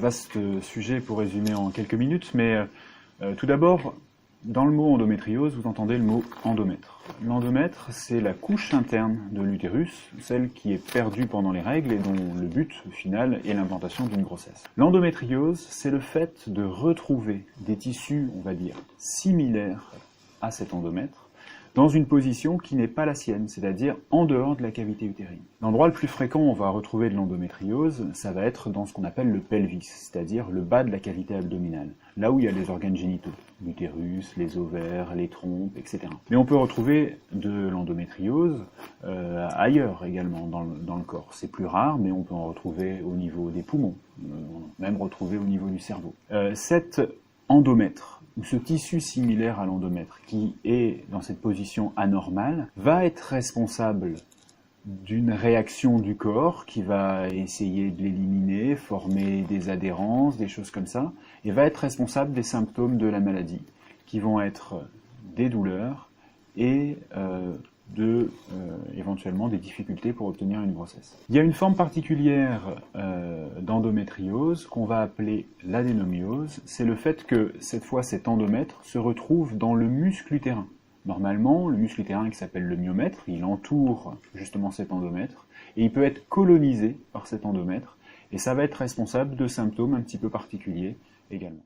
vaste sujet pour résumer en quelques minutes, mais tout d'abord, dans le mot endométriose, vous entendez le mot endomètre. L'endomètre, c'est la couche interne de l'utérus, celle qui est perdue pendant les règles et dont le but final est l'implantation d'une grossesse. L'endométriose, c'est le fait de retrouver des tissus, on va dire, similaires à cet endomètre, dans une position qui n'est pas la sienne, c'est-à-dire en dehors de la cavité utérine. L'endroit le plus fréquent où on va retrouver de l'endométriose, ça va être dans ce qu'on appelle le pelvis, c'est-à-dire le bas de la cavité abdominale, là où il y a les organes génitaux, l'utérus, les ovaires, les trompes, etc. Mais on peut retrouver de l'endométriose ailleurs également dans le corps. C'est plus rare, mais on peut en retrouver au niveau des poumons, même retrouver au niveau du cerveau. Cet endomètre, ou ce tissu similaire à l'endomètre, qui est dans cette position anormale, va être responsable d'une réaction du corps qui va essayer de l'éliminer, former des adhérences, des choses comme ça, et va être responsable des symptômes de la maladie, qui vont être des douleurs et éventuellement des difficultés pour obtenir une grossesse. Il y a une forme particulière d'endométriose qu'on va appeler l'adénomiose. C'est le fait que, cette fois, cet endomètre se retrouve dans le muscle utérin. Normalement, le muscle utérin qui s'appelle le myomètre, il entoure justement cet endomètre, et il peut être colonisé par cet endomètre, et ça va être responsable de symptômes un petit peu particuliers également.